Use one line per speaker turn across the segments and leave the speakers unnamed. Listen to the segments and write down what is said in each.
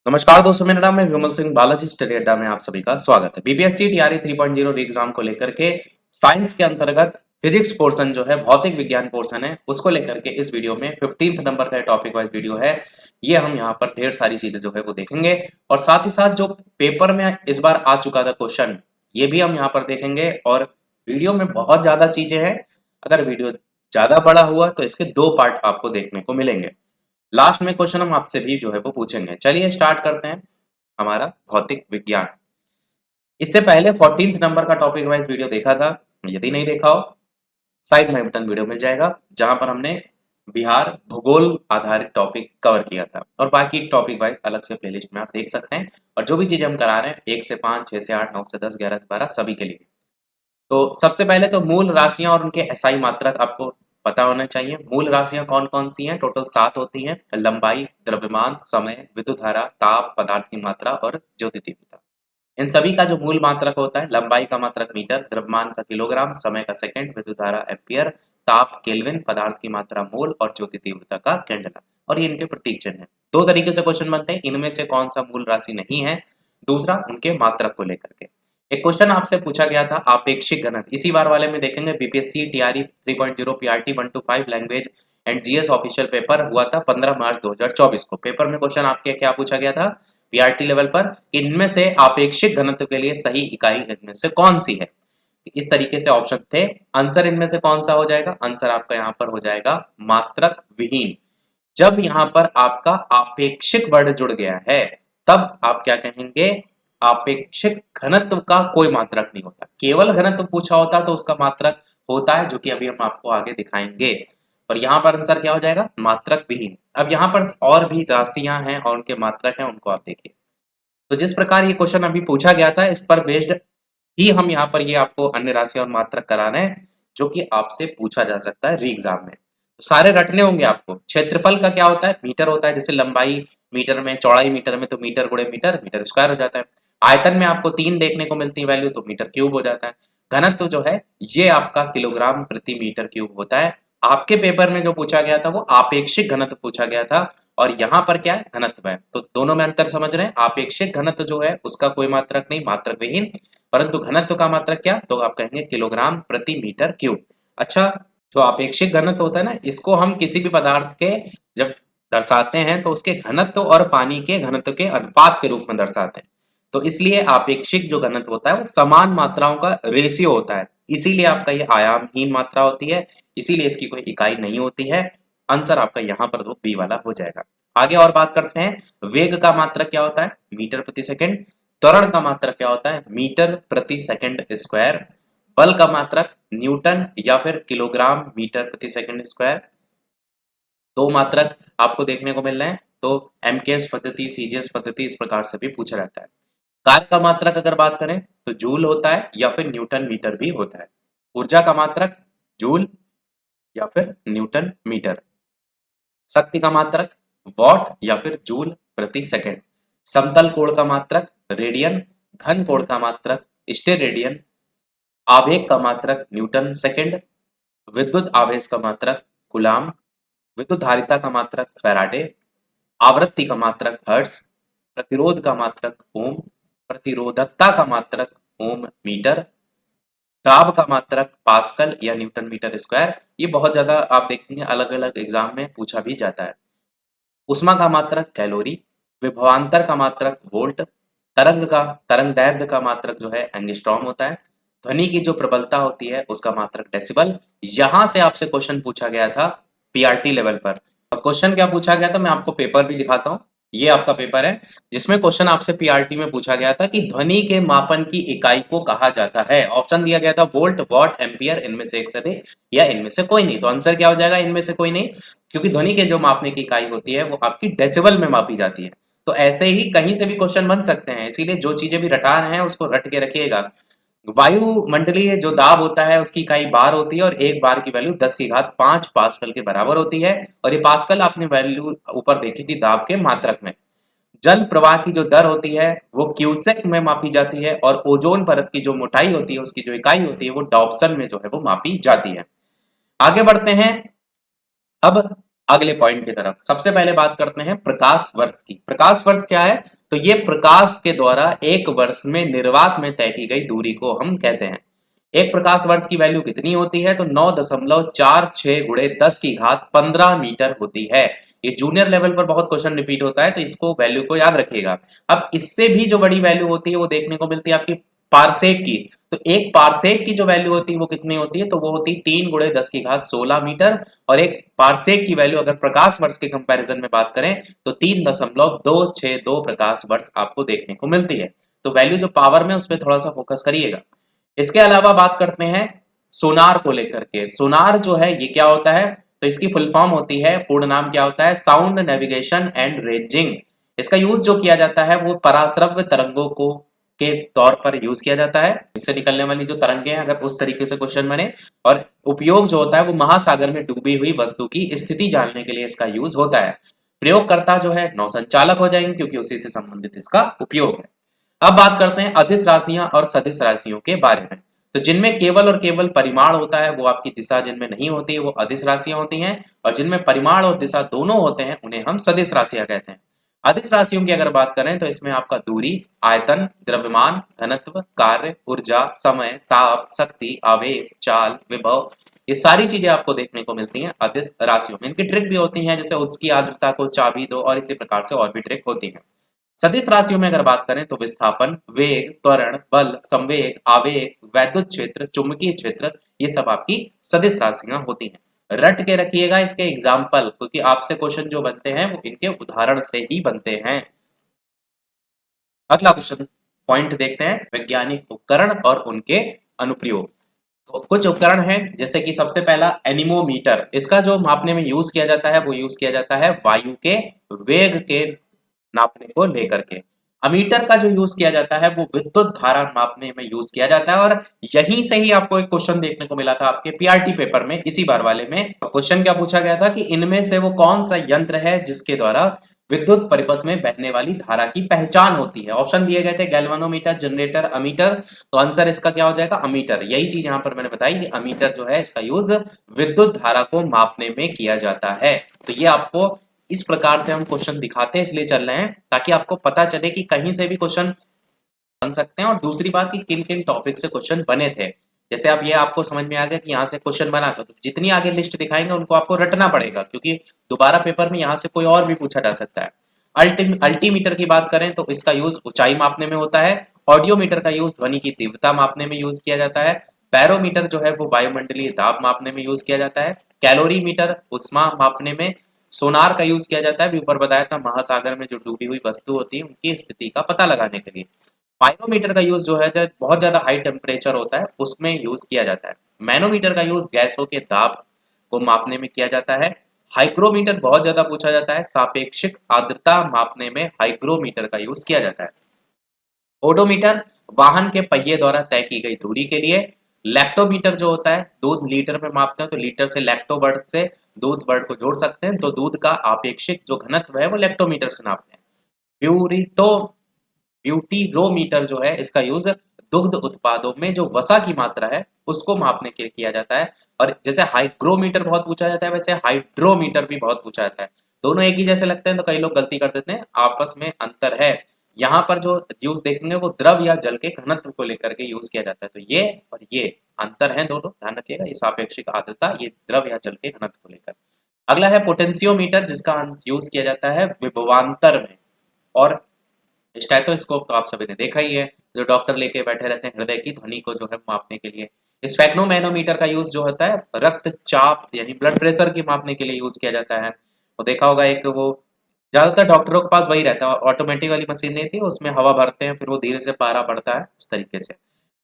नमस्कार दोस्तों, मेरा नाम है विमल सिंह बालाजी स्टडी अड्डा में आप सभी का स्वागत है। बीपीएससी टीआरई 3.0 एग्जाम को लेकर के साइंस के अंतर्गत फिजिक्स पोर्शन जो है, भौतिक विज्ञान पोर्शन है, उसको लेकर के इस वीडियो में 15th नंबर का टॉपिक वाइज वीडियो है। ये हम यहाँ पर ढेर सारी चीजें जो है वो देखेंगे और साथ ही साथ जो पेपर में इस बार आ चुका था क्वेश्चन, ये भी हम यहाँ पर देखेंगे। और वीडियो में बहुत ज्यादा चीजें हैं। अगर वीडियो ज्यादा बड़ा हुआ तो इसके दो पार्ट आपको देखने को मिलेंगे। लास्ट में क्वेश्चन हम आपसे भी जो है वो पूछेंगे। चलिए स्टार्ट करते हैं हमारा भौतिक विज्ञान। इससे पहले 14th नंबर का टॉपिक वाइज वीडियो देखा था। यदि नहीं देखा हो, साइड में बटन वीडियो मिल जाएगा, जहां पर हमने बिहार भूगोल आधारित टॉपिक कवर किया था। और बाकी टॉपिक वाइज अलग से प्लेलिस्ट में आप देख सकते हैं। और जो भी चीजें हम करा रहे हैं 1 से 5, 6 से 8, 9 से 10, 11 से 12 सभी के लिए। तो सबसे पहले तो मूल राशियां और उनके एसआई मात्रक आपको पता होना चाहिए। मूल राशियां कौन कौन सी हैं? टोटल 7 होती हैं। लंबाई, द्रव्यमान, समय, विद्युत धारा, ताप, पदार्थ की मात्रा और ज्योति तीव्रता। इन सभी का जो मूल मात्रक होता है, लंबाई का मात्रक मीटर, द्रव्यमान का किलोग्राम, समय का सेकंड, विद्युत धारा एम्पियर, ताप केल्विन, पदार्थ की मात्रा मोल और ज्योति तीव्रता का कैंडला। और ये इनके प्रतीक चिन्ह है। दो तरीके से क्वेश्चन बनते हैं, इनमें से कौन सा मूल राशि नहीं है। दूसरा, उनके मात्रक को लेकर के एक क्वेश्चन आपसे पूछा गया था, आपेक्षिक घनत्व। इसी बार वाले में देखेंगे BPSC TRE 3.0 PRT 1 to 5 language and GS official paper हुआ था 15 मार्च 2024 को। पेपर में क्वेश्चन आपके क्या पूछा गया था पीआरटी लेवल पर? इनमें से आपेक्षिक घनत्व के लिए सही इकाई इनमें से कौन सी है? इस तरीके से ऑप्शन थे। आंसर इनमें से कौन सा हो जाएगा? आंसर आपका यहाँ पर हो जाएगा मात्रक विहीन। जब यहाँ पर आपका आपेक्षिक वर्ड जुड़ गया है, तब आप क्या कहेंगे? आपेक्षिक घनत्व का कोई मात्रक नहीं होता। केवल घनत्व पूछा होता तो उसका मात्रक होता है, जो कि अभी हम आपको आगे दिखाएंगे। पर यहाँ पर आंसर क्या हो जाएगा? मात्रक विहीन। अब यहाँ पर और भी राशियां हैं और उनके मात्रक हैं, उनको आप देखिए। तो जिस प्रकार ये क्वेश्चन अभी पूछा गया था, इस पर बेस्ड ही हम यहाँ पर ये आपको अन्य राशियां और मात्रक करा रहे हैं, जो कि आपसे पूछा जा सकता है री एग्जाम में। तो सारे रटने होंगे आपको। क्षेत्रफल का क्या होता है? मीटर होता है। जैसे लंबाई मीटर में, चौड़ाई मीटर में, तो मीटर गुणे मीटर, मीटर स्क्वायर हो जाता है। आयतन में आपको 3 देखने को मिलती है वैल्यू, तो मीटर क्यूब हो जाता है। घनत्व जो है ये आपका किलोग्राम प्रति मीटर क्यूब होता है। आपके पेपर में जो पूछा गया था वो आपेक्षिक घनत्व पूछा गया था, और यहाँ पर क्या है? घनत्व है। तो दोनों में अंतर समझ रहे हैं। आपेक्षिक घनत्व जो है उसका कोई मात्रक नहीं, मात्रक विहीन। परंतु घनत्व का मात्रक क्या? तो आप कहेंगे किलोग्राम प्रति मीटर क्यूब। अच्छा, जो आपेक्षिक घनत्व होता है ना, इसको हम किसी भी पदार्थ के जब दर्शाते हैं तो उसके घनत्व और पानी के घनत्व के अनुपात के रूप में दर्शाते हैं। तो इसलिए आपेक्षिक जो घनत्व होता है वो समान मात्राओं का रेशियो होता है। इसीलिए आपका ये आयामहीन मात्रा होती है, इसीलिए इसकी कोई इकाई नहीं होती है। आंसर आपका यहाँ पर तो बी वाला हो जाएगा। आगे और बात करते हैं। वेग का मात्रक क्या होता है? मीटर प्रति सेकंड। त्वरण का मात्रक क्या होता है? मीटर प्रति सेकंड स्क्वायर। बल का मात्रक न्यूटन या फिर किलोग्राम मीटर प्रति सेकंड स्क्वायर। दो मात्रक आपको देखने को मिल रहे हैं। तो एमकेएस पद्धति, सीजीएस पद्धति, इस प्रकार से भी पूछा जाता है। कार्य का मात्रक अगर बात करें तो जूल होता है या फिर न्यूटन मीटर भी होता है। ऊर्जा का मात्रक जूल या फिर न्यूटन मीटर। शक्ति का मात्रक वॉट या फिर जूल प्रति सेकंड। समतल कोण का मात्रक रेडियन। घन कोण का मात्रक स्टेरेडियन। आवेग का मात्रक न्यूटन सेकंड। विद्युत आवेश का मात्रक कूलाम। विद्युत धारिता का मात्रक फैराडे। आवृत्ति का मात्रक हर्ट्ज। प्रतिरोध का मात्रक ओम। प्रतिरोधकता का मात्रक ओम मीटर। दाब का मात्रक पास्कल या न्यूटन मीटर स्क्वायर। ये बहुत ज्यादा आप देखेंगे अलग अलग एग्जाम में पूछा भी जाता है। उष्मा का मात्रक कैलोरी। विभवांतर का मात्रक वोल्ट। तरंग दैर्ध्य का मात्रक जो है एंगस्ट्रॉम होता है। ध्वनि की जो प्रबलता होती है उसका मात्रक डेसिबल। यहां से आपसे क्वेश्चन पूछा गया था पीआरटी लेवल पर। और क्वेश्चन क्या पूछा गया था मैं आपको पेपर भी दिखाता हूं। ये आपका पेपर है जिसमें क्वेश्चन आपसे पीआरटी में पूछा गया था कि ध्वनि के मापन की इकाई को कहा जाता है। ऑप्शन दिया गया था वोल्ट, वॉट, एम्पियर, इनमें से एक से अधिक या इनमें से कोई नहीं। तो आंसर क्या हो जाएगा? इनमें से कोई नहीं, क्योंकि ध्वनि के जो मापने की इकाई होती है वो आपकी डेसिबल में मापी जाती है। तो ऐसे ही कहीं से भी क्वेश्चन बन सकते हैं, इसीलिए जो चीजें भी रटा रहे हैं उसको रट के रखिएगा। वायुमंडलीय जो दाब होता है उसकी इकाई बार होती है, और एक बार की वैल्यू 10⁵ पास्कल के बराबर होती है। और ये पास्कल आपने वैल्यू ऊपर देखी थी दाब के मात्रक में। जल प्रवाह की जो दर होती है वो क्यूसेक में मापी जाती है, और ओजोन परत की जो मोटाई होती है उसकी जो इकाई होती है वो डॉप्सन में जो है वो मापी जाती है। आगे बढ़ते हैं। अब अगले पॉइंट की तरफ। सबसे पहले बात करते हैं प्रकाश वर्ष की। प्रकाश वर्ष क्या है? तो ये प्रकाश के द्वारा एक वर्ष में निर्वात में तय की गई दूरी को हम कहते हैं। एक प्रकाश वर्ष की वैल्यू कितनी होती है? तो 9.46 गुणे 10 की घात 15 मीटर होती है। ये जूनियर लेवल पर बहुत क्वेश्चन रिपीट होता है, तो इसको वैल्यू को याद रखिएगा। अब इससे भी जो बड़ी वैल्यू होती है वो देखने को मिलती है आपकी पारसेक की। तो एक पारसेक की जो वैल्यू होती है वो कितनी होती है? तो वो होती है 3 गुणे 10 की घात 16 मीटर। और एक पारसेक की वैल्यू अगर प्रकाश वर्ष के कंपैरिजन में बात करें तो 3.262 प्रकाश वर्ष आपको देखने को मिलती है। तो वैल्यू जो पावर में उस पर थोड़ा सा फोकस करिएगा। इसके अलावा बात करते हैं सोनार को लेकर के। सोनार जो है ये क्या होता है? तो इसकी फुल फॉर्म होती है, पूर्ण नाम क्या होता है? Sound navigation and ranging. इसका यूज जो किया जाता है वो पराश्रव्य तरंगों को के तौर पर यूज किया जाता है। इससे निकलने वाली जो तरंगे हैं अगर उस तरीके से क्वेश्चन बने, और उपयोग जो होता है वो महासागर में डूबी हुई वस्तु की स्थिति जानने के लिए इसका यूज होता है। प्रयोगकर्ता जो है नौसंचालक हो जाएंगे क्योंकि उसी से संबंधित इसका उपयोग है। अब बात करते हैं अदिश राशियां और सदिश राशियों के बारे में। तो जिनमें केवल और केवल परिमाण होता है वो आपकी दिशा जिनमें नहीं होती है वो अदिश राशियां होती हैं, और जिनमें परिमाण और दिशा दोनों होते हैं उन्हें हम सदिश राशियां कहते हैं। अदिश राशियों की अगर बात करें तो इसमें आपका दूरी, आयतन, द्रव्यमान, घनत्व, कार्य, ऊर्जा, समय, ताप, शक्ति, आवेश, चाल, विभव, ये सारी चीजें आपको देखने को मिलती हैं अदिश राशियों में। इनकी ट्रिक भी होती है, जैसे उसकी आर्द्रता को चाबी दो, और इसी प्रकार से और भी ट्रिक होती है। सदिश राशियों में अगर बात करें तो विस्थापन, वेग, त्वरण, बल, संवेग, आवेग, वैद्युत क्षेत्र, चुंबकीय क्षेत्र, ये सब आपकी सदिश राशियां होती हैं। रट के रखिएगा इसके एग्जाम्पल, क्योंकि आपसे क्वेश्चन जो बनते हैं वो इनके उदाहरण से ही बनते हैं। अगला क्वेश्चन पॉइंट देखते हैं, वैज्ञानिक उपकरण और उनके अनुप्रयोग। तो कुछ उपकरण हैं, जैसे कि सबसे पहला एनीमोमीटर। इसका जो मापने में यूज किया जाता है वो यूज किया जाता है वायु के वेग के नापने को लेकर के। अमीटर का जो यूज किया जाता है वो विद्युत धारा मापने में यूज किया जाता है, और यहीं से ही आपको एक क्वेश्चन देखने को मिला था आपके पीआरटी पेपर में, इसी बार वाले में। क्वेश्चन क्या पूछा गया था कि इनमें से वो कौन सा यंत्र है जिसके द्वारा विद्युत परिपथ में बहने वाली धारा की पहचान होती है। ऑप्शन दिए गए थे गैल्वानोमीटर, जनरेटर, अमीटर। तो आंसर इसका क्या हो जाएगा? अमीटर। यही चीज यहां पर मैंने बताई कि अमीटर जो है इसका यूज विद्युत धारा को मापने में किया जाता है। तो ये आपको इस प्रकार से हम क्वेश्चन दिखाते हैं, इसलिए चल रहे हैं ताकि आपको पता चले कि कहीं से भी क्वेश्चन बन सकते हैं, और दूसरी बात कि किन किन टॉपिक से क्वेश्चन बने थे। जैसे अब ये आपको समझ में आ गया कि यहाँ से क्वेश्चन बना था, तो जितनी आगे लिस्ट दिखाएंगे उनको आपको रटना पड़ेगा, क्योंकि दोबारा पेपर में यहाँ से कोई और भी पूछा जा सकता है। अल्टीमीटर की बात करें तो इसका यूज ऊंचाई मापने में होता है। ऑडियोमीटर का यूज ध्वनि की तीव्रता मापने में यूज किया जाता है। बैरोमीटर जो है वो वायुमंडलीय दाब मापने में यूज किया जाता है। कैलोरीमीटर ऊष्मा मापने में। सोनार का यूज किया जाता है, भी ऊपर बताया था, महासागर में जो डूबी हुई वस्तु होती है उनकी स्थिति का पता लगाने के लिए। पाइरोमीटर का यूज जो है जब बहुत ज्यादा हाई टेम्परेचर होता है उसमें यूज किया जाता है। मैनोमीटर का यूज गैसों के दाब को मापने में किया जाता है। हाइग्रोमीटर बहुत ज्यादा पूछा जाता है, सापेक्षिक आर्द्रता मापने में हाइग्रोमीटर का यूज किया जाता है। ओडोमीटर वाहन के पहिए द्वारा तय की गई दूरी के लिए। लैक्टोमीटर जो होता है दूध लीटर में मापते हैं, तो लीटर से लैक्टो वर्ड से दूध वर्ड को जोड़ सकते हैं, तो दूध का आपेक्षिक जो घनत्व है वो लैक्टोमीटर से नापते हैं। ब्यूटीरोमीटर जो है इसका यूज दुग्ध उत्पादों में जो वसा की मात्रा है उसको मापने के लिए किया जाता है। और जैसे हाइग्रोमीटर बहुत पूछा जाता है, वैसे हाइड्रोमीटर भी बहुत पूछा जाता है। दोनों एक ही जैसे लगते हैं तो कई लोग गलती कर देते हैं, आपस में अंतर है। यहाँ पर जो यूज देखेंगे वो द्रव या जल के घनत्व को लेकर के यूज किया जाता है, तो ये और ये अंतर है दोनों, ध्यान रखिएगा। ये सापेक्षिक आर्द्रता, ये द्रव या जल के घनत्व को लेकर। अगला है पोटेंशियोमीटर, जिसका यूज किया जाता है विभवांतर में। और स्टेथोस्कोप तो आप सभी ने देखा ही है, जो डॉक्टर लेके बैठे रहते हैं हृदय की ध्वनि को जो है मापने के लिए। स्फेग्नोमैनोमीटर का यूज जो होता है रक्तचाप यानी ब्लड प्रेशर की मापने के लिए यूज किया जाता है। वो देखा होगा एक वो ज्यादातर डॉक्टरों के पास वही रहता है, ऑटोमेटिक वाली मशीन नहीं थी, उसमें हवा भरते हैं फिर वो धीरे से पारा बढ़ता है, उस तरीके से।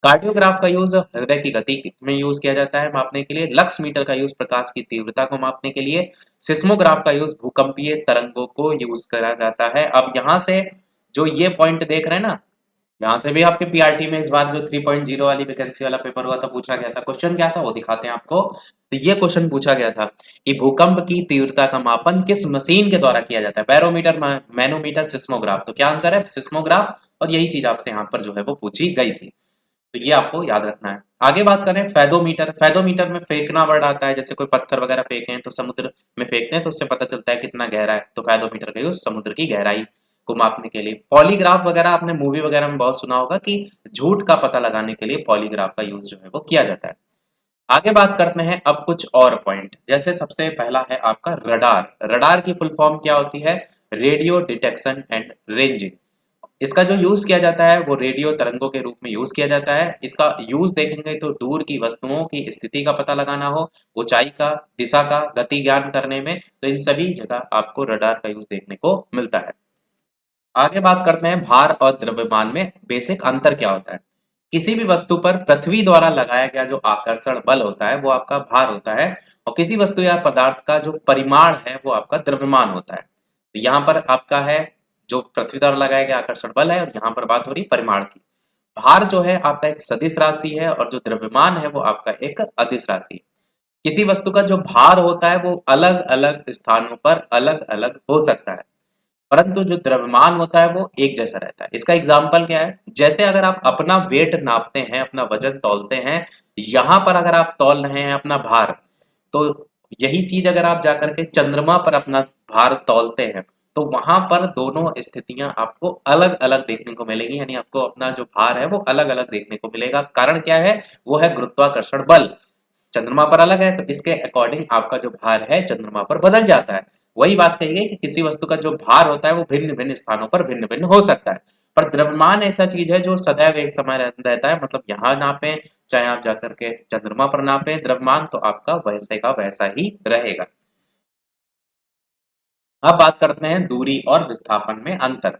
कार्डियोग्राफ का यूज हृदय की गति में यूज किया जाता है मापने के लिए। लक्स मीटर का यूज प्रकाश की तीव्रता को मापने के लिए। सिस्मोग्राफ का यूज भूकंपीय तरंगों को यूज करा जाता है। अब यहाँ से जो ये पॉइंट देख रहे हैं ना, यहाँ से भी आपके पीआरटी में इस बार जो 3.0 वाली वैकेंसी वाला पेपर हुआ था पूछा गया था, क्वेश्चन क्या था वो दिखाते हैं आपको। तो ये क्वेश्चन पूछा गया था कि भूकंप की तीव्रता का मापन किस मशीन के द्वारा किया जाता है, बैरोमीटर, मैनोमीटर, सिस्मोग्राफ। तो क्या आंसर है? सिस्मोग्राफ। और यही चीज आपसे यहाँ पर जो है वो पूछी गई थी, तो ये आपको याद रखना है। आगे बात करें फैदोमीटर। फैदोमीटर में फेंकना वर्ड आता है, जैसे कोई पत्थर वगैरह फेंके हैं तो समुद्र में फेंकते हैं तो उससे पता चलता है कितना गहरा है, तो फैदोमीटर का यूज समुद्र की गहराई को मापने के लिए। पॉलीग्राफ वगैरह आपने मूवी वगैरह में बहुत सुना होगा कि झूठ का पता लगाने के लिए पॉलीग्राफ का यूज जो है वो किया जाता है। आगे बात करते हैं अब कुछ और पॉइंट, जैसे सबसे पहला है आपका रडार। रडार की फुल फॉर्म क्या होती है? Radio detection and ranging. इसका जो यूज किया जाता है वो रेडियो तरंगों के रूप में यूज किया जाता है। इसका यूज देखेंगे तो दूर की वस्तुओं की स्थिति का पता लगाना हो, ऊंचाई का, दिशा का, गति ज्ञान करने में, तो इन सभी जगह आपको रडार का यूज देखने को मिलता है। आगे बात करते हैं भार और द्रव्यमान में बेसिक अंतर क्या होता है। किसी भी वस्तु पर पृथ्वी द्वारा लगाया गया जो आकर्षण बल होता है वो आपका भार होता है, और किसी वस्तु या पदार्थ का जो परिमाण है वो आपका द्रव्यमान होता है। तो यहाँ पर आपका है जो पृथ्वी द्वारा लगाया गया आकर्षण बल है, और यहाँ पर बात हो रही परिमाण की। भार जो है आपका एक सदिश राशि है, और जो द्रव्यमान है वो आपका एक अदिश राशि है। किसी वस्तु का जो भार होता है वो अलग अलग स्थानों पर अलग अलग हो सकता है, परंतु जो द्रव्यमान होता है वो एक जैसा रहता है। इसका एग्जाम्पल क्या है? जैसे अगर आप अपना वेट नापते हैं, अपना वजन तौलते हैं, यहां पर अगर आप तौल रहे हैं अपना भार, तो यही चीज अगर आप जाकर के चंद्रमा पर अपना भार तौलते हैं तो वहां पर दोनों स्थितियां आपको अलग अलग देखने को मिलेगी, यानी आपको अपना जो भार है वो अलग अलग देखने को मिलेगा। कारण क्या है? वो है गुरुत्वाकर्षण बल। चंद्रमा पर अलग है तो इसके अकॉर्डिंग आपका जो भार है चंद्रमा पर बदल जाता है। वही बात कही गई कि किसी वस्तु का जो भार होता है वो भिन्न भिन्न स्थानों पर भिन्न भिन्न हो सकता है, पर द्रव्यमान ऐसा चीज है जो सदैव एक समय रहता है। मतलब यहाँ नापे चाहे आप जाकर के चंद्रमा पर नापे द्रव्यमान, तो आपका वैसे का वैसा ही रहेगा। अब बात करते हैं दूरी और विस्थापन में अंतर।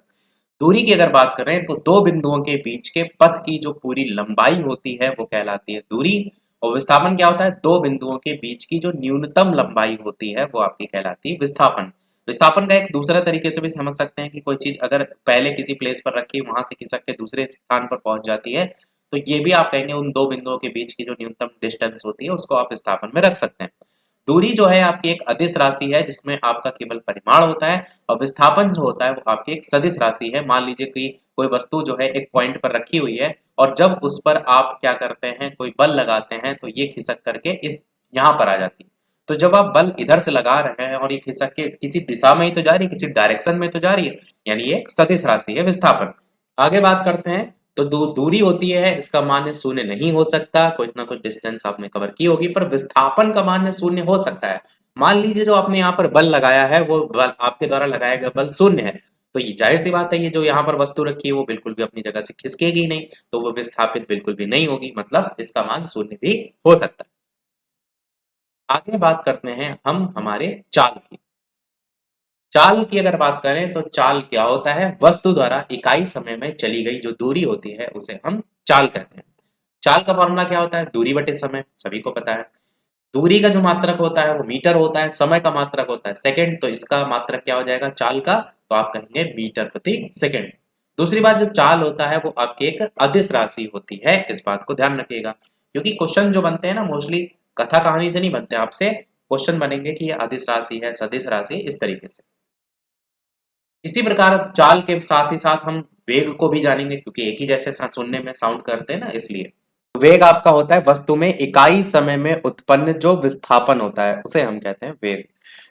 दूरी की अगर बात करें तो दो बिंदुओं के बीच के पथ की जो पूरी लंबाई होती है वो कहलाती है दूरी, और विस्थापन क्या होता है? दो बिंदुओं के बीच की जो न्यूनतम लंबाई होती है वो आपकी कहलाती है विस्थापन। विस्थापन का एक दूसरा तरीके से भी समझ सकते हैं कि कोई चीज अगर पहले किसी प्लेस पर रखी वहां से खिसक के दूसरे स्थान पर पहुंच जाती है, तो ये भी आप कहेंगे उन दो बिंदुओं के बीच की जो न्यूनतम डिस्टेंस होती है उसको आप विस्थापन में रख सकते हैं। दूरी जो है आपकी एक अदिश राशि है जिसमें आपका केवल परिमाण होता है, और विस्थापन जो होता है वो आपकी एक सदिश राशि है। मान लीजिए कि कोई वस्तु जो है एक पॉइंट पर रखी हुई है, और जब उस पर आप क्या करते हैं, कोई बल लगाते हैं, तो ये खिसक करके इस यहाँ पर आ जाती है। तो जब आप बल इधर से लगा रहे हैं और ये खिसक के किसी दिशा में ही तो जा रही है, किसी डायरेक्शन में तो जा रही है, यानी ये एक सदिश राशि है विस्थापन। आगे बात करते हैं तो दूरी होती है, इसका मान शून्य नहीं हो सकता, कुछ ना कुछ डिस्टेंस आपने कवर की होगी, पर विस्थापन का मान शून्य हो सकता है। मान लीजिए जो आपने यहाँ पर बल लगाया है वो बल आपके द्वारा लगाया गया बल शून्य है, तो ये जाहिर सी बात है ये जो यहाँ पर वस्तु रखी है वो बिल्कुल भी अपनी जगह से खिसकेगी नहीं, तो वो विस्थापित बिल्कुल भी नहीं होगी, मतलब इसका मान शून्य भी हो सकता है। आगे बात करते हैं हम हमारे चाल की। चाल की अगर बात करें तो चाल क्या होता है? वस्तु द्वारा इकाई समय में चली गई जो दूरी होती है उसे हम चाल कहते हैं। चाल का फॉर्मूला क्या होता है? दूरी बटे समय, सभी को पता है। दूरी का जो मात्रक होता है वो मीटर होता है, समय का मात्रक होता है सेकंड, तो इसका मात्रक क्या हो जाएगा चाल का? तो आप कहेंगे मीटर प्रति सेकंड। दूसरी बात, जो चाल होता है वो आपकी एक अदिश राशि होती है, इस बात को ध्यान रखिएगा, क्योंकि क्वेश्चन जो बनते हैं ना मोस्टली कथा कहानी से नहीं बनते, आपसे क्वेश्चन बनेंगे कि ये अदिश राशि है, सदिश राशि, इस तरीके से। इसी प्रकार चाल के साथ ही साथ हम वेग को भी जानेंगे, क्योंकि एक ही जैसे सुनने में साउंड करते हैं ना, इसलिए। वेग आपका होता है वस्तु में इकाई समय में उत्पन्न जो विस्थापन होता है उसे हम कहते हैं वेग।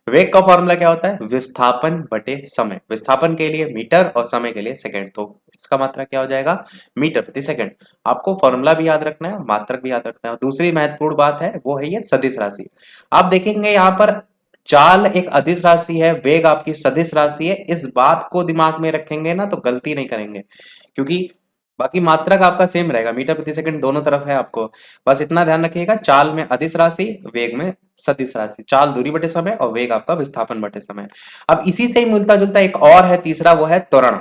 वेग का फॉर्मूला क्या होता है? विस्थापन बटे समय। विस्थापन के लिए मीटर और समय के लिए सेकंड, तो इसका मात्रा क्या हो जाएगा? मीटर प्रति सेकंड। आपको फॉर्मूला भी याद रखना है, मात्रक भी याद रखना है। दूसरी महत्वपूर्ण बात है वो है ये सदिश राशि। आप देखेंगे यहाँ पर चाल एक अदिश राशि है, वेग आपकी सदिश राशि है। इस बात को दिमाग में रखेंगे ना तो गलती नहीं करेंगे, क्योंकि बाकी मात्रक आपका सेम रहेगा, मीटर प्रति सेकंड दोनों तरफ है आपको। बस इतना ध्यान रखिएगा, चाल में अदिश राशि, वेग में सदिश राशि। चाल दूरी बटे समय और वेग आपका विस्थापन बटे समय। अब इसी से ही मिलता जुलता एक और है तीसरा, वो है त्वरण।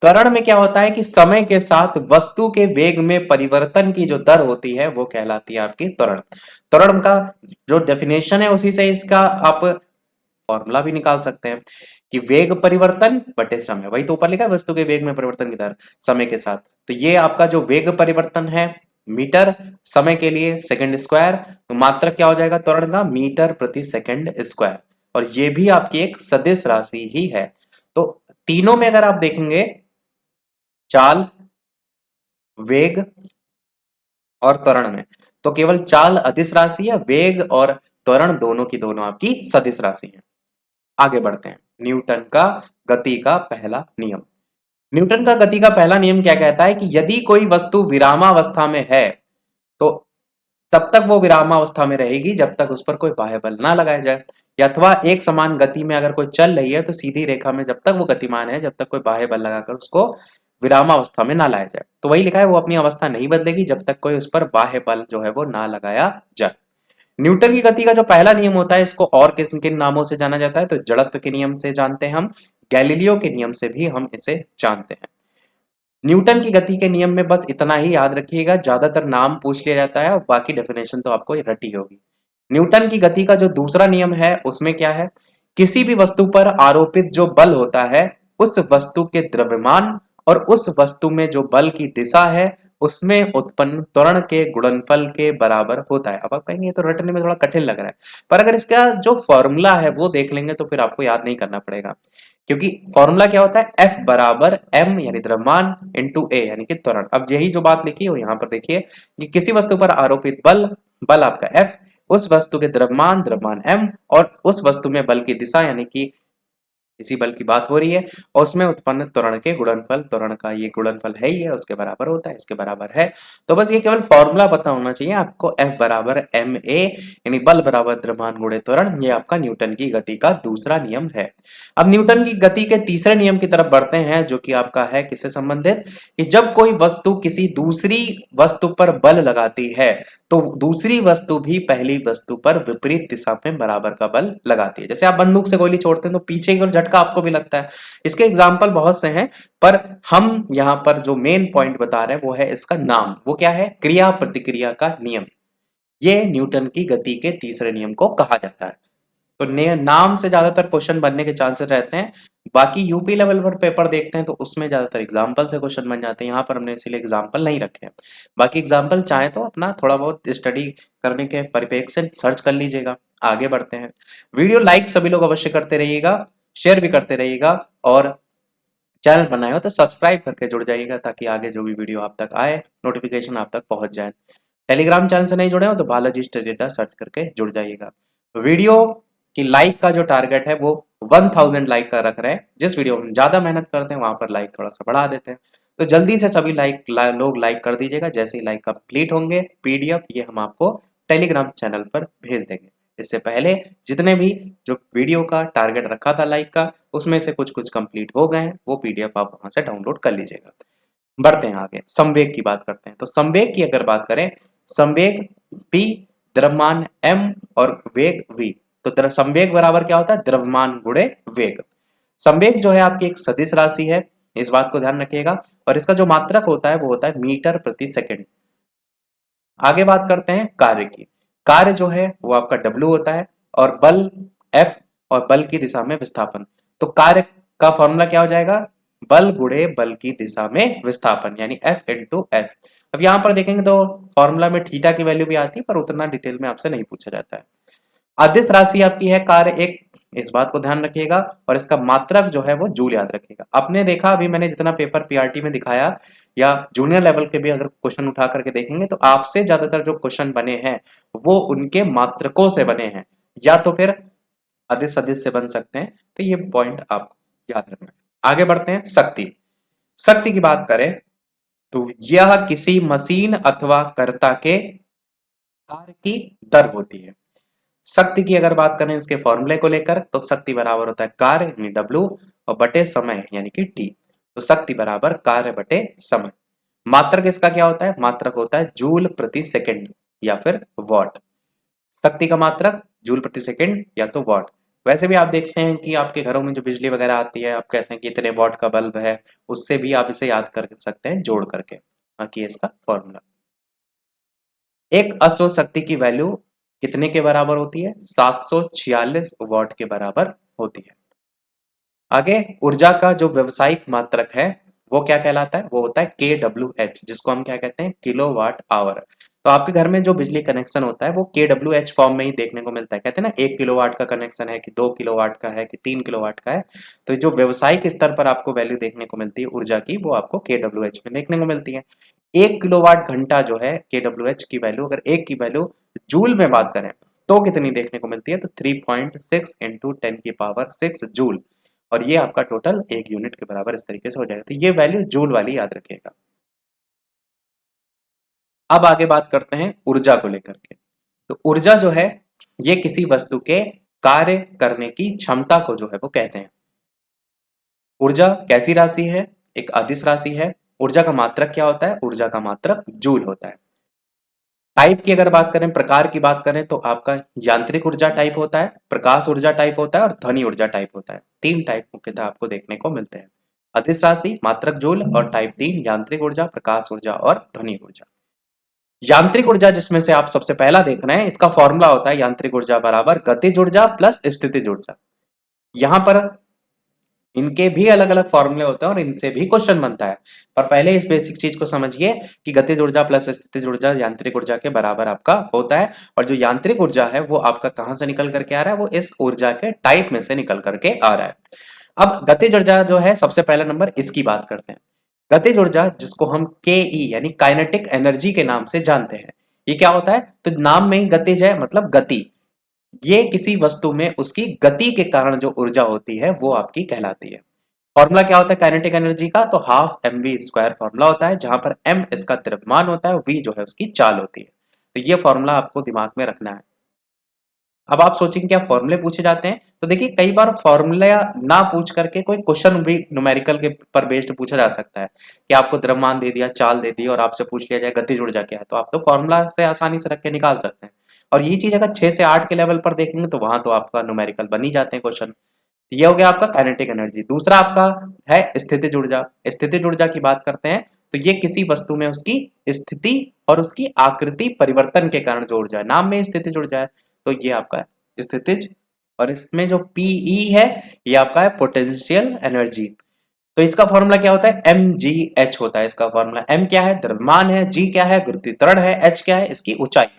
त्वरण में क्या होता है कि समय के साथ वस्तु के वेग में परिवर्तन की जो दर होती है वो कहलाती है आपकी त्वरण। त्वरण का जो डेफिनेशन है उसी से इसका आप फॉर्मूला भी निकाल सकते हैं कि वेग परिवर्तन बटे समय। वही तो ऊपर लिखा है, वस्तु के वेग में परिवर्तन की दर समय के साथ। तो ये आपका जो वेग परिवर्तन है मीटर, समय के लिए सेकंड स्क्वायर, तो मात्रक क्या हो जाएगा त्वरण का? मीटर प्रति सेकंड स्क्वायर। और ये भी आपकी एक सदिश राशि ही है। तो तीनों में अगर आप देखेंगे, चाल, वेग और त्वरण में तो केवल चाल अदिश राशि है, वेग और त्वरण दोनों की दोनों आपकी सदिश राशि है। आगे बढ़ते हैं। न्यूटन का गति का पहला नियम। न्यूटन का गति का पहला नियम क्या कहता है कि यदि कोई वस्तु विरामावस्था में है तो तब तक वो विरामावस्था में रहेगी जब तक उस पर कोई बाह्य बल ना लगाया जाए, या अथवा एक समान गति में अगर कोई चल रही है तो सीधी रेखा में जब तक वो गतिमान है जब तक कोई बाह्य बल लगाकर उसको विरामावस्था में ना लाया जाए। तो वही लिखा है, वो अपनी अवस्था नहीं बदलेगी जब तक कोई उस पर बाह्य बल जो है वो ना लगाया जाए। न्यूटन की गति का जो पहला नियम होता है इसको और किन किन नामों से जाना जाता है, तो जड़त्व के नियम से जानते हैं हम, गैलीलियो के नियम से भी हम इसे जानते हैं। न्यूटन की गति के नियम में बस इतना ही याद रखिएगा, ज्यादातर नाम पूछ लिया जाता है और बाकी डेफिनेशन तो आपको रटी होगी। न्यूटन की गति का जो दूसरा नियम है उसमें क्या है, किसी भी वस्तु पर आरोपित जो बल होता है उस वस्तु के द्रव्यमान और उस वस्तु में जो बल की दिशा है उसमें उत्पन्न त्वरण के गुणनफल के बराबर होता है। अब आप कहेंगे तो रटने में थोड़ा कठिन लग रहा है, पर अगर इसका जो फॉर्मूला है वो देख लेंगे तो फिर आपको याद नहीं करना पड़ेगा, क्योंकि फॉर्मूला क्या होता है, F बराबर m यानी द्रव्यमान इंटू a यानी कि त्वरण। अब यही जो बात लिखी है यहाँ पर देखिए कि किसी वस्तु पर आरोपित बल, बल आपका F, उस वस्तु के द्रव्यमान, द्रव्यमान m, और उस वस्तु में बल की दिशा यानी कि इसी बल की बात हो रही है, और उसमें उत्पन्न त्वरण के गुणनफल, त्वरण का ये गुणनफल है ही है, उसके बराबर होता है, इसके बराबर है। तो बस ये केवल फॉर्मूला पता होना चाहिए आपको, F बराबर ma यानी बल बराबर द्रव्यमान गुणे त्वरण। ये आपका न्यूटन की गति का दूसरा नियम है। अब न्यूटन की गति के तीसरे नियम की तरफ बढ़ते हैं जो कि आपका है किससे संबंधित, कि जब कोई वस्तु किसी दूसरी वस्तु पर बल लगाती है तो दूसरी वस्तु भी पहली वस्तु पर विपरीत दिशा में बराबर का बल लगाती है। जैसे आप बंदूक से गोली छोड़ते हैं तो पीछे की ओर झटका आपको भी लगता है। इसके एग्जाम्पल बहुत से हैं, पर हम यहाँ पर जो मेन पॉइंट बता रहे हैं वो है इसका नाम, वो क्या है, क्रिया प्रतिक्रिया का नियम। ये न्यूटन की गति के तीसरे नियम को कहा जाता है। तो नाम से ज्यादातर क्वेश्चन बनने के चांसेस रहते हैं, बाकी यूपी लेवल पर पेपर देखते हैं तो उसमें ज्यादातर एग्जाम्पल से क्वेश्चन बन जाते हैं। यहाँ पर हमने इसीलिए एग्जाम्पल नहीं रखे हैं, बाकी एग्जाम्पल चाहे तो अपना थोड़ा बहुत स्टडी करने के परिप्रेक्ष्य से सर्च कर लीजिएगा। आगे बढ़ते हैं। वीडियो लाइक सभी लोग अवश्य करते रहिएगा, शेयर भी करते रहिएगा, और चैनल बनाए हो तो सब्सक्राइब करके जुड़ जाइएगा ताकि आगे जो भी वीडियो आप तक आए नोटिफिकेशन आप तक पहुंच जाए। टेलीग्राम चैनल से नहीं जुड़े हो तो बालाजी स्टडी अड्डा सर्च करके जुड़ जाइएगा। वीडियो की लाइक का जो टारगेट है वो 1000 लाइक का रख रहे हैं। जिस वीडियो में ज्यादा मेहनत करते हैं वहां पर लाइक थोड़ा सा बढ़ा देते हैं, तो जल्दी से सभी लोग लाइक कर दीजिएगा। जैसे ही लाइक कंप्लीट होंगे पीडीएफ ये हम आपको टेलीग्राम चैनल पर भेज देंगे। इससे पहले जितने भी जो वीडियो का टारगेट रखा था लाइक का उसमें से कुछ कुछ कंप्लीट हो गए हैं, वो पीडीएफ आप वहां से डाउनलोड कर लीजिएगा। बढ़ते हैं आगे, संवेग की बात करते हैं। तो संवेग की अगर बात करें, संवेग p, द्रव्यमान m और वेग v। तो संवेग बराबर क्या होता है, द्रव्यमान गुणे वेग। संवेग जो है आपकी एक सदिश राशि है, इस बात को ध्यान रखिएगा, और इसका जो मात्रक होता है वो होता है मीटर प्रति सेकंड। आगे बात करते हैं कार्य की। कार्य जो है वो आपका W होता है, और बल F, और बल की दिशा में विस्थापन। तो कार्य का फॉर्मूला क्या हो जाएगा, बल गुणे बल की दिशा में विस्थापन यानी F इंटू एस। अब यहां पर देखेंगे तो फॉर्मूला में थीटा की वैल्यू भी आती है, पर उतना डिटेल में आपसे नहीं पूछा जाता है। अदिश राशि आपकी है कार्य एक, इस बात को ध्यान रखिएगा, और इसका मात्रक जो है वो जूल याद रखिएगा। आपने देखा अभी मैंने जितना पेपर पीआरटी में दिखाया या जूनियर लेवल के भी अगर क्वेश्चन उठा करके देखेंगे तो आपसे ज्यादातर जो क्वेश्चन बने हैं वो उनके मात्रकों से बने हैं, या तो फिर अदिश सदिश से बन सकते हैं। तो ये पॉइंट आपको याद रखना है। आगे बढ़ते हैं। शक्ति। शक्ति की बात करें तो यह किसी मशीन अथवा कर्ता के कार्य की दर होती है। शक्ति की अगर बात करें इसके फॉर्मूले को लेकर तो शक्ति बराबर होता है कार्य यानी W और बटे समय यानी कि T। तो शक्ति बराबर कार्य बटे समय। मात्रक इसका क्या होता है, मात्रक होता है जूल प्रति सेकंड या फिर वॉट। शक्ति का मात्रक जूल प्रति सेकंड या तो वॉट। वैसे भी आप देखते हैं कि आपके घरों में जो बिजली वगैरह आती है, आप कहते हैं कि इतने वॉट का बल्ब है, उससे भी आप इसे याद कर सकते हैं जोड़ करके, बाकी इसका फॉर्मूला। एक अश्व शक्ति की वैल्यू कितने के बराबर होती है, 746 वॉट के बराबर होती है। आगे ऊर्जा का जो व्यवसायिक मात्रक है वो क्या कहलाता है, वो होता है kWh, जिसको हम क्या कहते हैं, किलोवाट आवर। तो आपके घर में जो बिजली कनेक्शन होता है वो kWh फॉर्म में ही देखने को मिलता है। कहते हैं ना 1 किलोवाट का कनेक्शन है कि 2 किलोवाट का है कि 3 किलोवाट का है। तो जो व्यवसायिक स्तर पर आपको वैल्यू देखने को मिलती है ऊर्जा की वो आपको kWh में देखने को मिलती है। 1 किलोवाट घंटा जो है kWh की वैल्यू, अगर एक की वैल्यू जूल में बात करें तो कितनी देखने को मिलती है, तो 3.6 इंटू 10⁶ जूल, और ये आपका टोटल एक यूनिट के बराबर इस तरीके से हो जाएगा। तो ये वैल्यू जूल वाली याद रखिएगा। अब आगे बात करते हैं ऊर्जा को लेकर के। तो ऊर्जा जो है ये किसी वस्तु के कार्य करने की क्षमता को जो है वो कहते हैं। ऊर्जा कैसी राशि है, एक अदिश राशि है। ऊर्जा का मात्रक क्या होता है, ऊर्जा का मात्रक जूल होता है। टाइप की अगर बात करें, प्रकार की बात करें, तो आपका यांत्रिक ऊर्जा टाइप होता है, प्रकाश ऊर्जा टाइप होता है और ध्वनि ऊर्जा टाइप होता है। तीन टाइप मुख्यतः आपको देखने को मिलते हैं, अदिश राशि, मात्रक जूल और टाइप 3 यांत्रिक ऊर्जा, प्रकाश ऊर्जा और ध्वनि ऊर्जा। यांत्रिक ऊर्जा जिसमें से आप सबसे पहला देख रहे हैं, इसका फॉर्मूला होता है यांत्रिक ऊर्जा बराबर गतिज ऊर्जा प्लस स्थितिज ऊर्जा। यहां पर इनके भी अलग अलग फॉर्मूले होते हैं और इनसे भी क्वेश्चन बनता है, पर पहले इस बेसिक चीज को समझिए कि गतिज ऊर्जा प्लस स्थितिज ऊर्जा यांत्रिक ऊर्जा के बराबर आपका होता है। और जो यांत्रिक ऊर्जा है वो आपका कहां से निकल करके आ रहा है, वो इस ऊर्जा के टाइप में से निकल करके आ रहा है। अब गतिज ऊर्जा जो है, सबसे पहला नंबर इसकी बात करते हैं। गतिज ऊर्जा जिसको हम के यानी काइनेटिक एनर्जी के नाम से जानते हैं, ये क्या होता है, तो नाम में ही गतिज है मतलब गति, ये किसी वस्तु में उसकी गति के कारण जो ऊर्जा होती है वो आपकी कहलाती है। फॉर्मूला क्या होता है काइनेटिक एनर्जी का, तो half m v square formula होता है, जहां पर एम इसका द्रव्यमान होता है, वी जो है उसकी चाल होती है। तो ये फॉर्मूला आपको दिमाग में रखना है। अब आप सोचेंगे क्या फॉर्मूले पूछे जाते हैं, तो देखिए कई बार फॉर्मूला ना पूछ करके कोई क्वेश्चन भी न्यूमेरिकल के पर बेस्ड पूछा जा सकता है कि आपको द्रव्यमान दे दिया, चाल दे दी और आपसे पूछ लिया जाए गतिज ऊर्जा क्या है, तो आप तो फॉर्मूला से आसानी से रख के निकाल सकते हैं। और ये चीज अगर 6 से 8 के लेवल पर देखेंगे तो वहां तो आपका न्यूमेरिकल बन ही जाते हैं क्वेश्चन। ये हो गया आपका काइनेटिक एनर्जी। दूसरा आपका है स्थितिज ऊर्जा। स्थितिज ऊर्जा की बात करते हैं तो ये किसी वस्तु में उसकी स्थिति और उसकी आकृति परिवर्तन के कारण जो ऊर्जा है, नाम में स्थितिज ऊर्जा है, तो ये आपका स्थितिज। और इसमें जो पीई है ये आपका है पोटेंशियल एनर्जी। तो इसका फॉर्मूला क्या होता है, एम जी एच होता है। इसका फॉर्मूला एम क्या है, द्रव्यमान है, जी क्या है, गुरुत्वीय त्वरण है, एच क्या है, इसकी ऊंचाई है।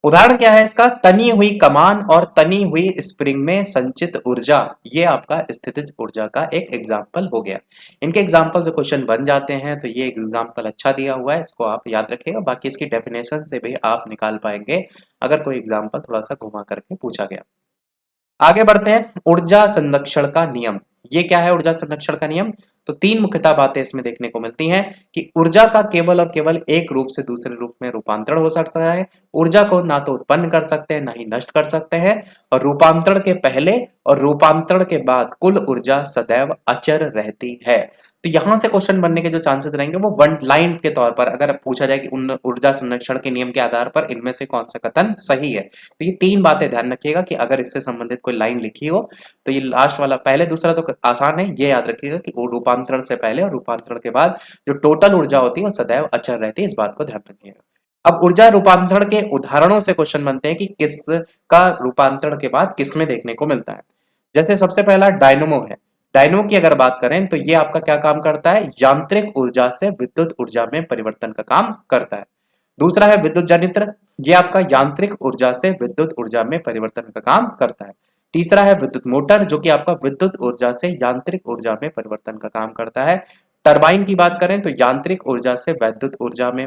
उदाहरण क्या है इसका, तनी हुई कमान और तनी हुई स्प्रिंग में संचित ऊर्जा, ये आपका स्थितिज ऊर्जा का एक एग्जाम्पल हो गया। इनके एग्जाम्पल जो क्वेश्चन बन जाते हैं, तो ये एग्जाम्पल अच्छा दिया हुआ है, इसको आप याद रखिएगा। बाकी इसकी डेफिनेशन से भी आप निकाल पाएंगे अगर कोई एग्जाम्पल थोड़ा सा घुमा करके पूछा गया। आगे बढ़ते हैं, ऊर्जा संरक्षण का नियम। ये क्या है ऊर्जा संरक्षण का नियम, तो तीन मुख्यतः बातें इसमें देखने को मिलती हैं कि ऊर्जा का केवल और केवल एक रूप से दूसरे रूप में रूपांतरण हो सकता है। ऊर्जा को ना तो उत्पन्न कर सकते हैं ना ही नष्ट कर सकते हैं, और रूपांतरण के पहले और रूपांतरण के बाद कुल ऊर्जा सदैव अचर रहती है। तो यहां से क्वेश्चन बनने के जो चांसेस रहेंगे वो वन लाइन के तौर पर अगर पूछा जाए कि उन ऊर्जा संरक्षण के नियम के आधार पर इनमें से कौन सा कथन सही है, तो ये तीन बातें ध्यान रखिएगा कि अगर इससे संबंधित कोई लाइन लिखी हो तो ये लास्ट वाला, पहले दूसरा तो आसान है, ये याद रखिएगा कि वो रूपांतरण से पहले और रूपांतरण के बाद जो टोटल ऊर्जा होती है वो सदैव अचर रहती है, इस बात को ध्यान रखिएगा। अब ऊर्जा रूपांतरण के उदाहरणों से क्वेश्चन बनते हैं कि किस का रूपांतरण के बाद किस में देखने को मिलता है। जैसे सबसे पहला डायनमो है। डायनमो की अगर बात करें तो ये आपका क्या काम करता है, यांत्रिक ऊर्जा से विद्युत ऊर्जा में परिवर्तन का काम करता है। दूसरा है विद्युत जनित्र, ये आपका यांत्रिक ऊर्जा से विद्युत ऊर्जा में परिवर्तन का काम करता है। तीसरा है विद्युत मोटर, जो कि आपका विद्युत ऊर्जा से यांत्रिक ऊर्जा में परिवर्तन का काम करता है। टरबाइन की बात करें तो यांत्रिक ऊर्जा से वैद्युत ऊर्जा में।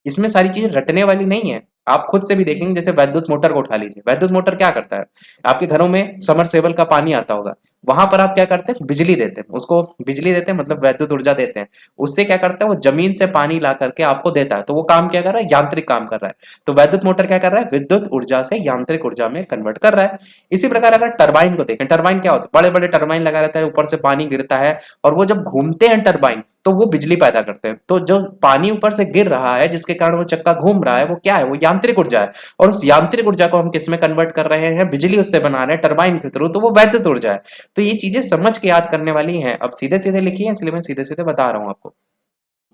इसमें सारी चीजें रटने वाली नहीं है, आप खुद से भी देखेंगे। जैसे वैद्युत मोटर को उठा लीजिए, वैद्युत मोटर क्या करता है, आपके घरों में समरसेबल का पानी आता होगा, वहां पर आप क्या करते हैं, बिजली देते हैं उसको, बिजली देते हैं मतलब वैद्युत ऊर्जा देते हैं। उससे क्या करता है, वो जमीन से पानी ला करके आपको देता है, तो वो काम क्या कर रहा है, यांत्रिक काम कर रहा है। तो वैद्युत मोटर क्या कर रहा है, विद्युत ऊर्जा से यांत्रिक ऊर्जा में कन्वर्ट कर रहा है। इसी प्रकार अगर टरबाइन को देखें, टरबाइन क्या होता है, बड़े बड़े टरबाइन लगा रहता है, ऊपर से पानी गिरता है और वो जब घूमते हैं टरबाइन तो वो बिजली पैदा करते हैं। तो जो पानी ऊपर से गिर रहा है जिसके कारण वो चक्का घूम रहा है, वो क्या है, वो यांत्रिक ऊर्जा है। और उस यांत्रिक ऊर्जा को हम किस में कन्वर्ट कर रहे हैं, बिजली उससे बना रहे हैं टरबाइन के थ्रू, तो वो वैद्युत ऊर्जा है। तो ये चीजें समझ के याद करने वाली हैं। अब सीधे सीधे लिखी है इसलिए मैं सीधे सीधे बता रहा हूं आपको।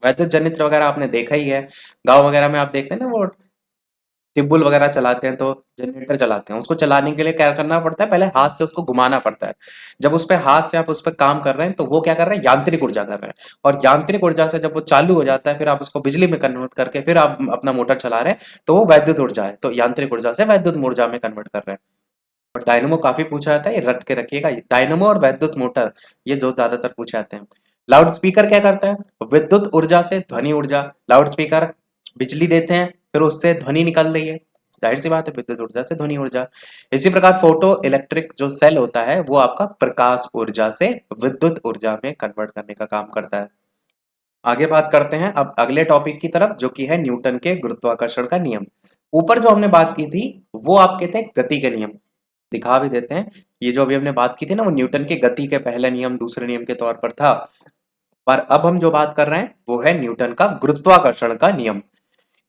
वैद्युत जनित्र वगैरह आपने देखा ही है, गांव वगैरह में आप देखते हैं ना, वो टिब्बुल वगैरह चलाते हैं तो जनरेटर चलाते हैं, उसको चलाने के लिए क्या करना पड़ता है, पहले हाथ से उसको घुमाना पड़ता है। जब उस पे हाथ से आप उस पे काम कर रहे हैं तो वो क्या कर रहे हैं, यांत्रिक ऊर्जा कर रहे हैं। और यांत्रिक ऊर्जा से जब वो चालू हो जाता है फिर आप उसको बिजली में कन्वर्ट करके फिर आप अपना मोटर चला रहे हैं, तो वो वैद्युत ऊर्जा है। तो यांत्रिक ऊर्जा से वैद्युत ऊर्जा में कन्वर्ट कर रहे हैं। और डायनमो काफी पूछा जाता है, ये रट के रखिएगा, डायनमो और वैद्युत मोटर ये दो ज्यादातर पूछे जाते हैं। लाउड स्पीकर क्या करता है? विद्युत ऊर्जा से ध्वनि ऊर्जा, लाउड स्पीकर बिजली देते हैं, फिर उससे ध्वनि निकल रही है, जाहिर सी बात है विद्युत ऊर्जा से ध्वनि ऊर्जा। इसी प्रकार फोटो इलेक्ट्रिक जो सेल होता है वो आपका प्रकाश ऊर्जा से विद्युत ऊर्जा में कन्वर्ट करने का काम करता है। आगे बात करते हैं अब अगले टॉपिक की तरफ, जो कि है न्यूटन के गुरुत्वाकर्षण का नियम। ऊपर जो हमने बात की थी वो आपके थे गति के नियम, दिखा भी देते हैं। ये जो अभी हमने बात की थी ना वो न्यूटन के गति के पहले नियम दूसरे नियम के तौर पर था, पर अब हम जो बात कर रहे हैं वो है न्यूटन का गुरुत्वाकर्षण का नियम।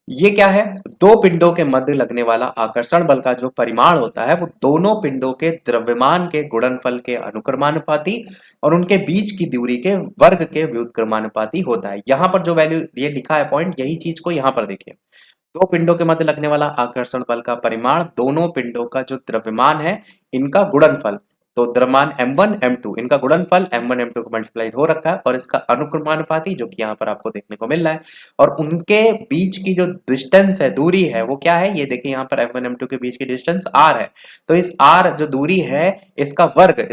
ये क्या है? दो पिंडों के मध्य लगने वाला आकर्षण बल का जो परिमाण होता है वो दोनों पिंडों के द्रव्यमान के गुणनफल के अनुक्रमानुपाती और उनके बीच की दूरी के वर्ग के व्युत्क्रमानुपाती होता है। यहां पर जो वैल्यू ये लिखा है पॉइंट, यही चीज को यहां पर देखिए। दो पिंडों के मध्य लगने वाला आकर्षण बल का परिमाण दोनों पिंडों का जो द्रव्यमान है इनका गुणनफल, तो द्रव्यमान m1 m2 इनका गुणनफल m1 m2 को मल्टीप्लाइड हो रखा है और इसका अनुक्रमानुपाती जो कि यहाँ पर आपको देखने को मिल रहा है, और उनके बीच की जो डिस्टेंस है, दूरी है, वो क्या है? ये देखिए यहाँ पर m1 m2 के बीच की डिस्टेंस r है, तो इस r जो दूरी है इसका वर्ग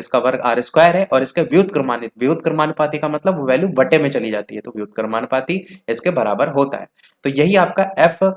r स्क्वायर है, और इसके व्युत्क्रमानुपाती का मतलब वो वैल्यू बटे में चली जाती है, तो व्युत्क्रमानुपाती इसके बराबर होता है। तो यही आपका f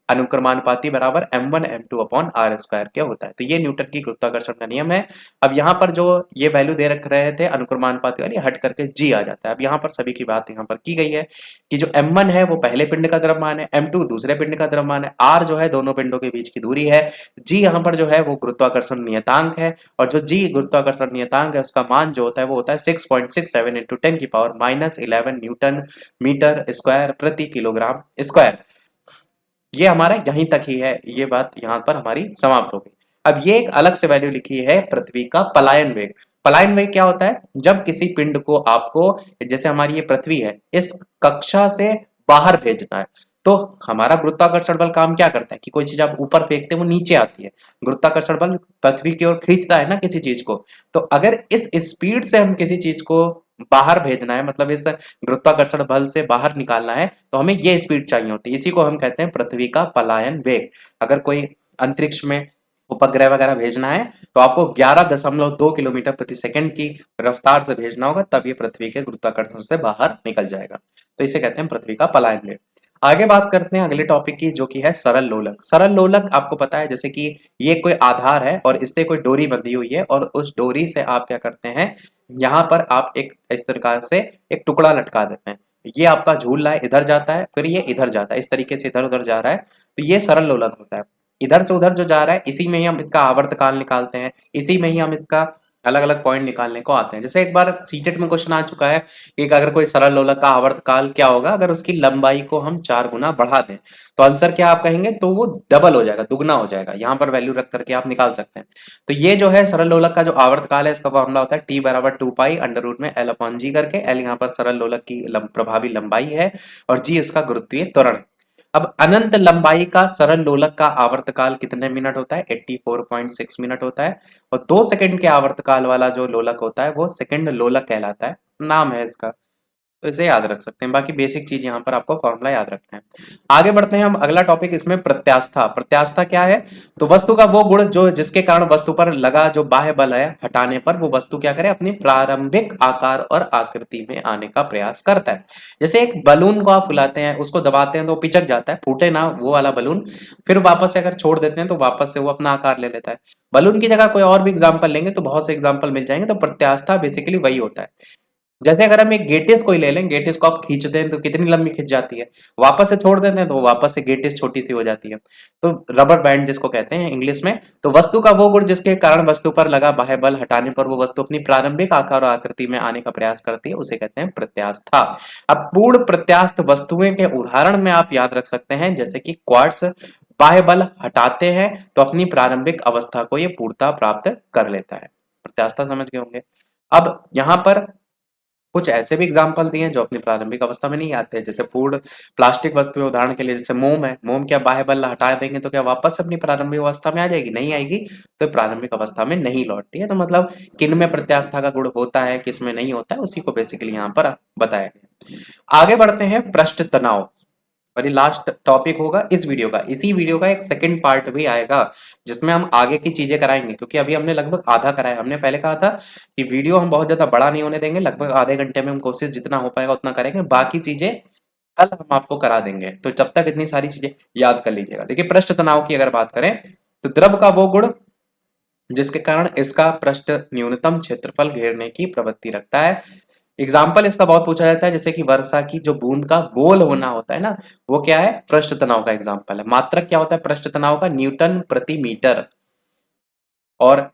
अनुक्रमानुपाती बराबर m1 m2 upon are square क्या होता है। तो ये न्यूटन की गुरुत्वाकर्षण का नियम है। अब यहाँ पर जो ये वैल्यू दे रख रहे थे अनुक्रमानुपाती वाली, हट करके g आ जाता है। अब यहाँ पर सभी की बात यहाँ पर की गई है कि जो m1 है वो पहले पिंड का द्रव्यमान है, m2 दूसरे पिंड का द्रव्यमान है, r जो है दोनों पिंडों के बीच की दूरी है, g यहाँ पर जो है वो गुरुत्वाकर्षण नियतांक है, और जो g गुरुत्वाकर्षण नियतांक है उसका मान जो होता है वो होता है 6.67 इंटू 10⁻11 न्यूटन मीटर स्क्वायर प्रति किलोग्राम स्क्वायर। ये हमारा यहीं तक ही है, ये बात यहाँ पर हमारी समाप्त हो गई। अब ये एक अलग से वैल्यू लिखी है पृथ्वी का पलायन वेग। पलायन वेग क्या होता है? जब किसी पिंड को आपको, जैसे हमारी ये पृथ्वी है, इस कक्षा से बाहर भेजना है, तो हमारा गुरुत्वाकर्षण बल काम क्या करता है कि कोई चीज आप ऊपर फेंकते हैं वो नीचे आती है, गुरुत्वाकर्षण बल पृथ्वी की ओर खींचता है ना किसी चीज को। तो अगर इस स्पीड से हम किसी चीज को बाहर भेजना है, मतलब इस गुरुत्वाकर्षण बल से बाहर निकालना है, तो हमें ये स्पीड चाहिए होती है, इसी को हम कहते हैं पृथ्वी का पलायन वेग। अगर कोई अंतरिक्ष में उपग्रह वगैरह भेजना है तो आपको 11.2 किलोमीटर प्रति सेकंड की रफ्तार से भेजना होगा, तब ये पृथ्वी के गुरुत्वाकर्षण से बाहर निकल जाएगा। तो इसे कहते हैं पृथ्वी का पलायन वेग। आगे बात करते हैं अगले टॉपिक की, जो कि है सरल लोलक। सरल लोलक आपको पता है जैसे कि ये कोई आधार है और इससे कोई डोरी बंधी हुई है, और उस डोरी से आप क्या करते हैं, यहाँ पर आप एक इस प्रकार से एक टुकड़ा लटका देते हैं। ये आपका झूल रहा है, इधर जाता है, फिर ये इधर जाता है, इस तरीके से इधर उधर जा रहा है, तो ये सरल लोलक होता है। इधर से उधर जो जा रहा है इसी में ही हम इसका आवर्तकाल निकालते हैं, इसी में ही हम इसका अलग अलग पॉइंट निकालने को आते हैं। जैसे एक बार सीटेट में क्वेश्चन आ चुका है कि अगर कोई सरल लोलक का आवर्तकाल क्या होगा अगर उसकी लंबाई को हम 4 गुना बढ़ा दें, तो आंसर क्या आप कहेंगे? तो वो डबल हो जाएगा, दुगना हो जाएगा। यहाँ पर वैल्यू रख करके आप निकाल सकते हैं। तो ये जो है सरल लोलक का जो आवर्तकाल है, इसका फॉर्मूला होता है t बराबर 2 पाई अंडर रूट में l अपॉन जी करके। l यहाँ पर सरल लोलक की प्रभावी लंबाई है और g उसका गुरुत्वीय त्वरण है। अब अनंत लंबाई का सरल लोलक का आवर्तकाल कितने मिनट होता है? 84.6 मिनट होता है। और 2 सेकंड के आवर्तकाल वाला जो लोलक होता है वो सेकंड लोलक कहलाता है, नाम है इसका, तो इसे याद रख सकते हैं। बाकी बेसिक चीज यहाँ पर आपको फॉर्मूला याद रखना है। आगे बढ़ते हैं हम अगला टॉपिक, इसमें प्रत्यास्था। प्रत्यास्था क्या है? तो वस्तु का वो गुण जो जिसके कारण वस्तु पर लगा जो बाह्य बल है हटाने पर वो वस्तु क्या करे, अपनी प्रारंभिक आकार और आकृति में आने का प्रयास करता है। जैसे एक बलून को आप फुलाते हैं, उसको दबाते हैं तो पिचक जाता है, फूटे ना वो वाला बलून, फिर वापस से अगर छोड़ देते हैं तो वापस से वो अपना आकार ले लेता है। बलून की जगह कोई और भी एग्जाम्पल लेंगे तो बहुत से एग्जाम्पल मिल जाएंगे। तो प्रत्यास्था बेसिकली वही होता है। जैसे अगर हम एक गेटिस कोई ले लें, गेटिस को आप खींचते हैं तो कितनी लंबी खिंच जाती है, वापस से छोड़ देते हैं तो वापस से गेटिस छोटी सी हो जाती है। तो रबर बैंड जिसको कहते हैं इंग्लिश में। तो वस्तु का वो गुण जिसके कारण वस्तु पर लगा बाह्य बल हटाने पर वो वस्तु अपनी प्रारंभिक आकार और आकृति में आने का प्रयास करती है, उसे कहते हैं प्रत्यास्था। अब पूर्ण प्रत्यास्थ वस्तुएं के उदाहरण में आप याद रख सकते हैं, जैसे कि क्वार्ट्ज बाह्य बल हटाते हैं तो अपनी प्रारंभिक अवस्था को ये पूर्णता प्राप्त कर लेता है। प्रत्यास्था समझ गए होंगे। अब यहाँ पर कुछ ऐसे भी एग्जाम्पल दिए हैं जो अपनी प्रारंभिक अवस्था में नहीं आते हैं, जैसे पूर्ण प्लास्टिक वस्तुएं, उदाहरण के लिए जैसे मोम है। मोम क्या बाह्य बल हटा देंगे तो क्या वापस अपनी प्रारंभिक अवस्था में आ जाएगी? नहीं आएगी, तो प्रारंभिक अवस्था में नहीं लौटती है। तो मतलब किन में प्रत्यास्था का गुण होता है, किस में नहीं होता है, उसी को बेसिकली यहाँ पर बताया गया। आगे बढ़ते हैं पृष्ठ तनाव। और ये लास्ट टॉपिक होगा इस वीडियो का। इसी वीडियो का एक सेकंड पार्ट भी आएगा जिसमें हम आगे की चीजें कराएंगे, क्योंकि अभी हमने लगभग आधा कराया। हमने पहले कहा था कि वीडियो हम बहुत ज्यादा बड़ा नहीं होने देंगे, लगभग आधे घंटे में हम कोशिश जितना हो पाएगा उतना करेंगे, बाकी चीजें कल हम आपको करा देंगे। तो जब तक इतनी सारी चीजें याद कर लीजिएगा। देखिए पृष्ठ तनाव की अगर बात करें तो द्रव का वो गुण जिसके कारण इसका पृष्ठ न्यूनतम क्षेत्रफल घेरने की प्रवृत्ति रखता है। एग्जाम्पल इसका बहुत पूछा जाता है, जैसे कि वर्षा की जो बूंद का गोल होना होता है ना, वो क्या है, पृष्ठ तनाव का एग्जाम्पल है। मात्रक क्या होता है पृष्ठ तनाव का, न्यूटन प्रति मीटर। और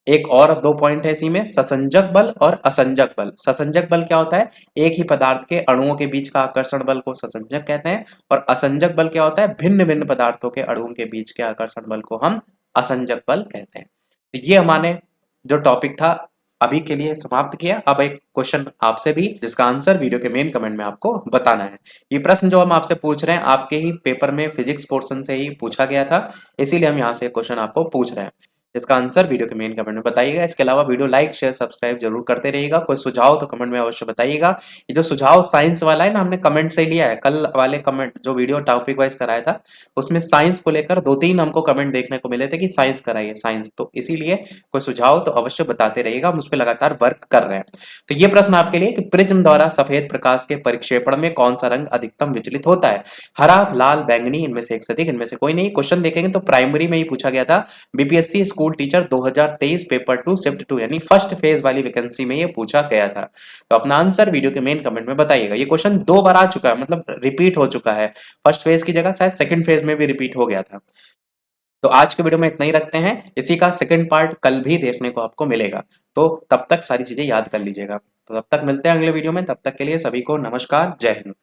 एक और दो पॉइंट है इसी में, ससंजक बल और असंजक बल। ससंजक बल क्या होता है, एक ही पदार्थ के अणुओं के बीच का आकर्षण बल को ससंजक कहते हैं। और असंजक बल क्या होता है, भिन्न भिन्न पदार्थों के अणुओं के बीच के आकर्षण बल को हम असंजक बल कहते हैं। तो ये हमारे जो टॉपिक था अभी के लिए समाप्त किया। अब एक क्वेश्चन आपसे भी, जिसका आंसर वीडियो के मेन कमेंट में आपको बताना है। ये प्रश्न जो हम आपसे पूछ रहे हैं आपके ही पेपर में फिजिक्स पोर्शन से ही पूछा गया था, इसीलिए हम यहाँ से क्वेश्चन आपको पूछ रहे हैं। इसका आंसर वीडियो के मेन कमेंट में बताइएगा। इसके अलावा वीडियो लाइक शेयर सब्सक्राइब जरूर करते रहिएगा। कोई सुझाव तो कमेंट में अवश्य बताइएगा। ये जो सुझाव साइंस वाला है ना, हमने कमेंट से लिया है। कल वाले कमेंट जो वीडियो टॉपिक वाइज कराया था उसमें साइंस को लेकर 2-3 हमको कमेंट देखने को मिले थे कि साइंस कराइए साइंस, तो इसीलिए कोई सुझाव तो अवश्य बताते रहिएगा, हम उस पर लगातार वर्क कर रहे हैं। तो ये प्रश्न आपके लिए कि प्रिज्म द्वारा सफेद प्रकाश के परिक्षेपण में कौन सा रंग अधिकतम विचलित होता है, हरा, लाल, बैंगनी, इनमें से एक से अधिक, इनमें से कोई नहीं। क्वेश्चन देखेंगे तो प्राइमरी में ही पूछा गया था, BPSC school teacher 2023 paper 2 shift 2 यानी फर्स्ट फेज वाली वैकेंसी में ये पूछा गया था। तो अपना आंसर वीडियो के मेन कमेंट में बताइएगा। ये क्वेश्चन 2 बार आ चुका है, मतलब रिपीट हो चुका है। फर्स्ट फेज की जगह शायद सेकंड फेज में भी रिपीट हो गया था। तो आज के वीडियो में इतना ही रखते हैं, इसी का सेकंड पार्ट कल भी देखने को आपको मिलेगा। तो तब तक सारी चीजें याद कर लीजिएगा। तो तब तक मिलते हैं अगले वीडियो में, तब तक के लिए सभी को नमस्कार, जय हिंद।